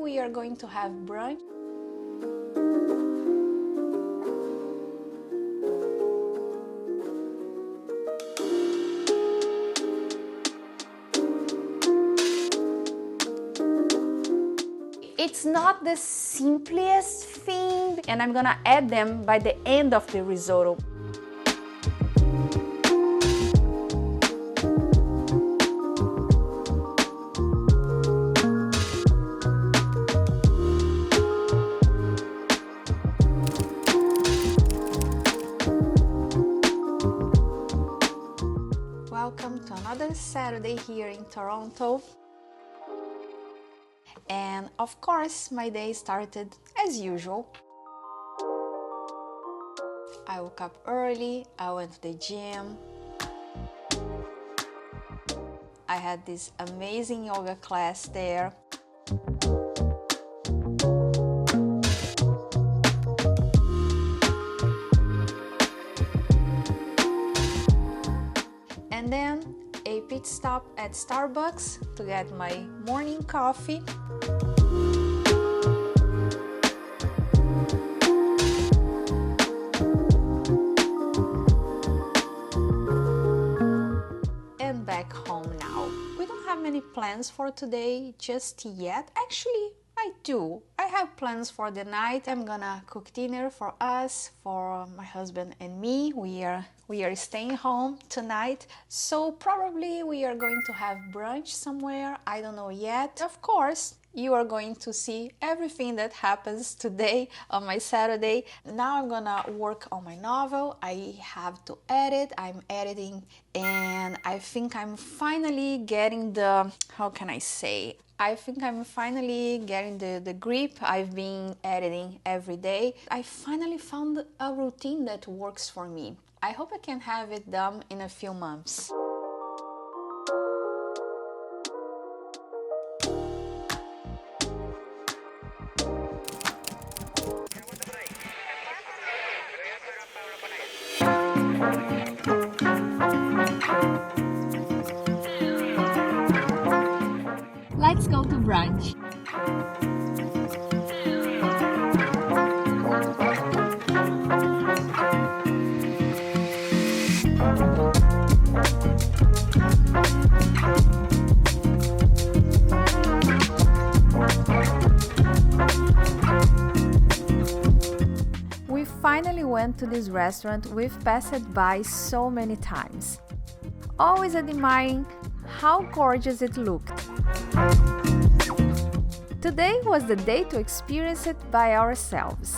we are going to have brunch. It's not the simplest thing, and I'm gonna add them by the end of the risotto. Welcome to another Saturday here in Toronto. And of course, my day started as usual. I woke up early, I went to the gym. I had this amazing yoga class there. And then a pit stop at Starbucks to get my morning coffee. And back home now. We don't have many plans for today just yet. Actually, I do. I have plans for the night. I'm gonna cook dinner for us, for my husband and me. We are staying home tonight, so probably we are going to have brunch somewhere. I don't know yet. Of course, you are going to see everything that happens today on my Saturday. Now I'm gonna work on my novel. I have to edit. I'm editing, and I think I'm finally getting the, how can I say? I think I'm finally getting the grip. I've been editing every day. I finally found a routine that works for me. I hope I can have it done in a few months. Let's go to brunch. We finally went to this restaurant we've passed by so many times, always admiring how gorgeous it looked. Today was the day to experience it by ourselves.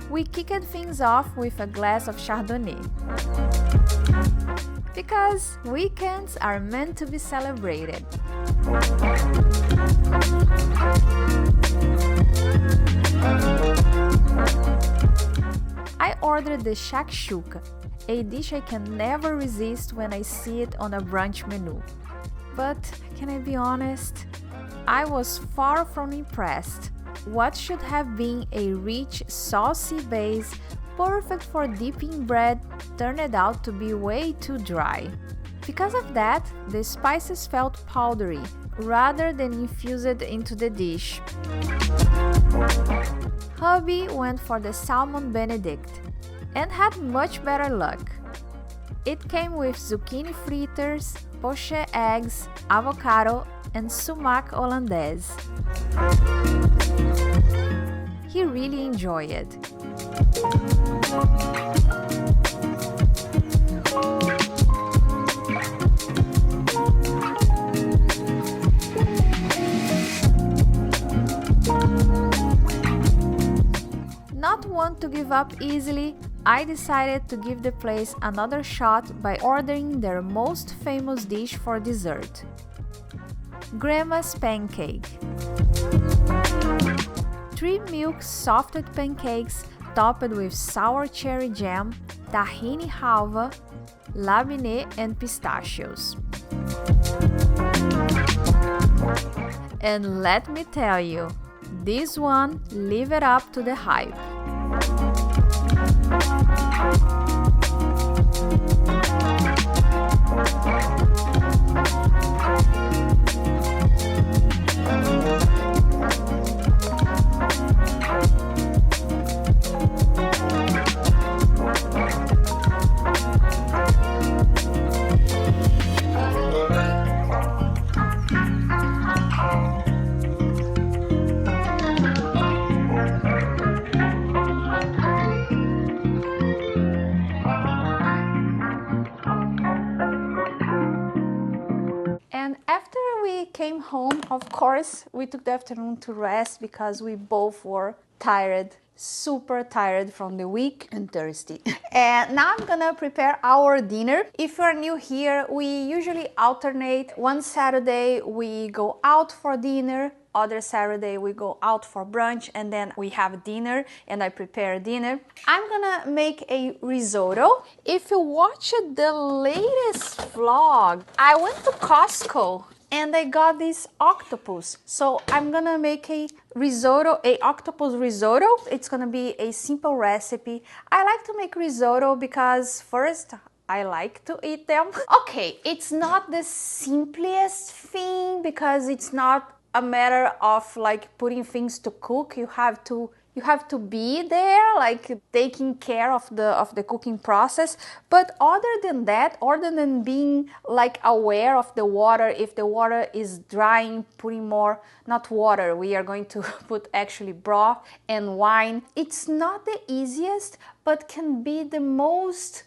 We kicked things off with a glass of Chardonnay. Because weekends are meant to be celebrated. I ordered the shakshuka, a dish I can never resist when I see it on a brunch menu. But can I be honest? I was far from impressed. What should have been a rich, saucy base, perfect for dipping bread, turned out to be way too dry. Because of that, the spices felt powdery, rather than infused into the dish. Hubby went for the salmon benedict, and had much better luck. It came with zucchini fritters, poached eggs, avocado, and sumac hollandaise. He really enjoyed it. Not one to give up easily, I decided to give the place another shot by ordering their most famous dish for dessert: Grandma's pancake. 3 milk softed pancakes topped with sour cherry jam, tahini halva, laminate, and pistachios. And let me tell you, this one lived up to the hype. came home, of course, we took the afternoon to rest because we both were tired, super tired from the week and thirsty. And now I'm gonna prepare our dinner. If you are new here, we usually alternate. One Saturday we go out for dinner, other Saturday we go out for brunch, and then we have dinner and I prepare dinner. I'm gonna make a risotto. If you watched the latest vlog, I went to Costco and I got this octopus. So I'm gonna make a risotto, a octopus risotto. It's gonna be a simple recipe. I like to make risotto because first, I like to eat them. Okay, it's not the simplest thing because it's not a matter of like putting things to cook. You have to be there, like taking care of the cooking process. But other than that, other than being like aware of the water, if the water is drying, putting more, not water, we are going to put actually broth and wine. It's not the easiest, but can be the most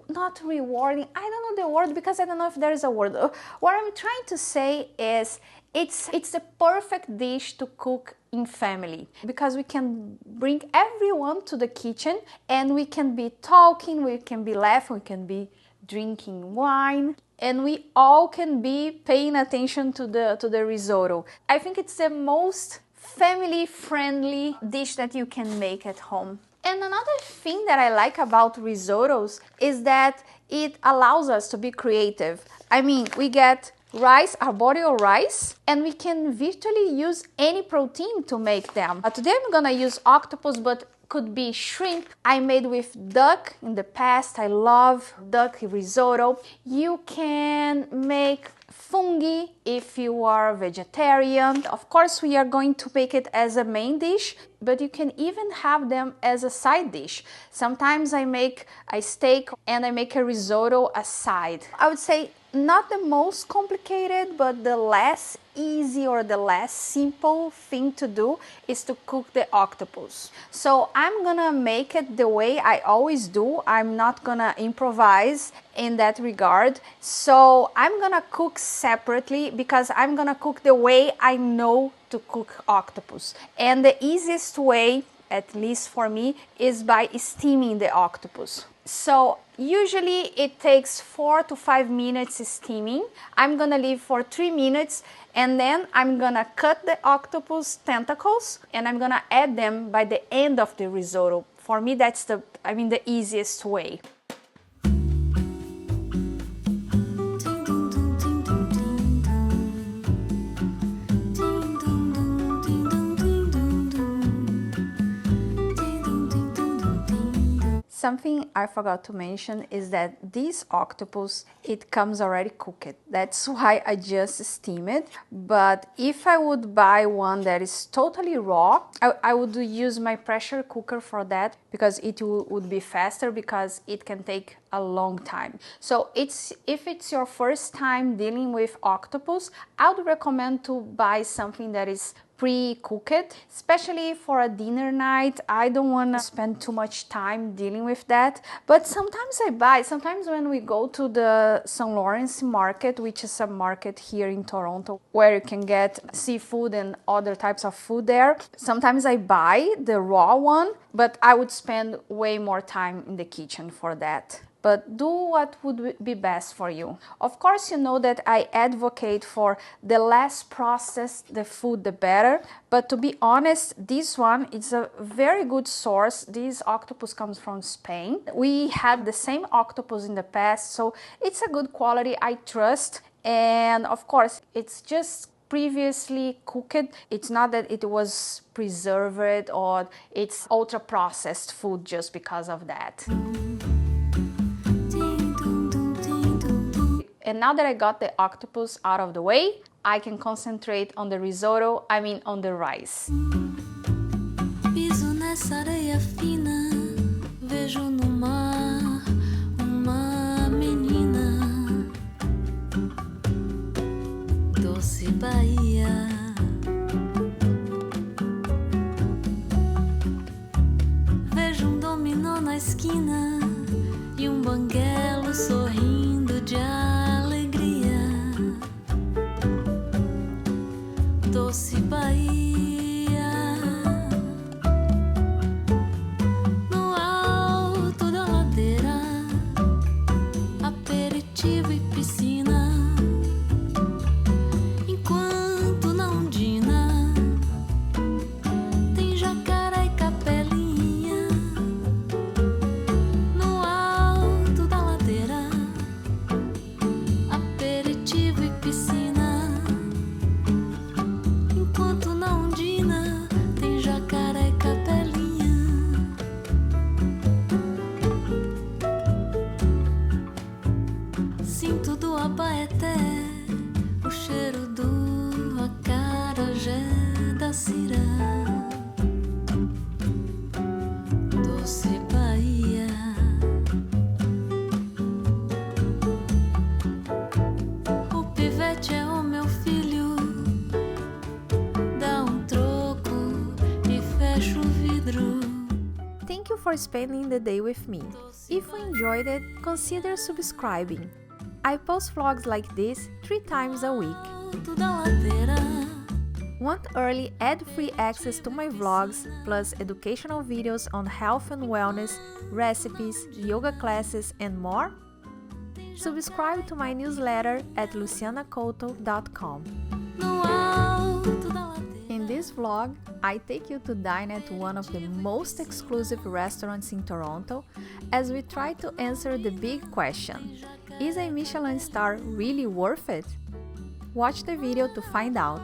not rewarding. I don't know the word because I don't know if there is a word. What I'm trying to say is it's the perfect dish to cook in family because we can bring everyone to the kitchen and we can be talking, we can be laughing, we can be drinking wine, and we all can be paying attention to the risotto. I think it's the most family friendly dish that you can make at home. And another thing that I like about risottos is that it allows us to be creative. I mean, we get rice, arboreal rice, and we can virtually use any protein to make them. Today I'm gonna use octopus, but could be shrimp. I made with duck in the past. I love duck risotto. You can make fungi if you are vegetarian. Of course, we are going to make it as a main dish, but you can even have them as a side dish. Sometimes I make a steak and I make a risotto aside. I would say not the most complicated, but the less easy or the less simple thing to do is to cook the octopus. So I'm gonna make it the way I always do. I'm not gonna improvise in that regard. So I'm gonna cook separately because I'm gonna cook the way I know to cook octopus. And the easiest way, at least for me, is by steaming the octopus. So usually it takes 4 to 5 minutes steaming. I'm gonna leave for 3 minutes and then I'm gonna cut the octopus tentacles and I'm gonna add them by the end of the risotto. For me, that's the easiest way. Something I forgot to mention is that this octopus, it comes already cooked. That's why I just steam it. But if I would buy one that is totally raw, I would use my pressure cooker for that because it would be faster because it can take a long time. So if it's your first time dealing with octopus, I would recommend to buy something that is pre-cooked, especially for a dinner night. I don't want to spend too much time dealing with that, but sometimes when we go to the St. Lawrence market, which is a market here in Toronto where you can get seafood and other types of food there, sometimes I buy the raw one, but I would spend way more time in the kitchen for that. But do what would be best for you. Of course, you know that I advocate for the less processed the food, the better. But to be honest, this one is a very good source. This octopus comes from Spain. We had the same octopus in the past, so it's a good quality, I trust. And of course, it's just previously cooked. It's not that it was preserved or it's ultra processed food just because of that. And now that I got the octopus out of the way, I can concentrate on the risotto, on the rice. Piso nessa areia fina, vejo no mar uma menina, doce Bahia. Vejo dominó na esquina e banguelo sorrindo de alegria. até o cheiro do acarajé da cirá. Doce Bahia. O pivete é o meu filho. Dá troco e fecha o vidro. Thank you for spending the day with me. If you enjoyed it, consider subscribing. I post vlogs like this 3 times a week. Alto da ladeira. Want early ad-free access to my vlogs, plus educational videos on health and wellness, recipes, yoga classes, and more? Subscribe to my newsletter at lucianacouto.com. No alto da ladeira. In this vlog, I take you to dine at one of the most exclusive restaurants in Toronto as we try to answer the big question: is a Michelin star really worth it? Watch the video to find out.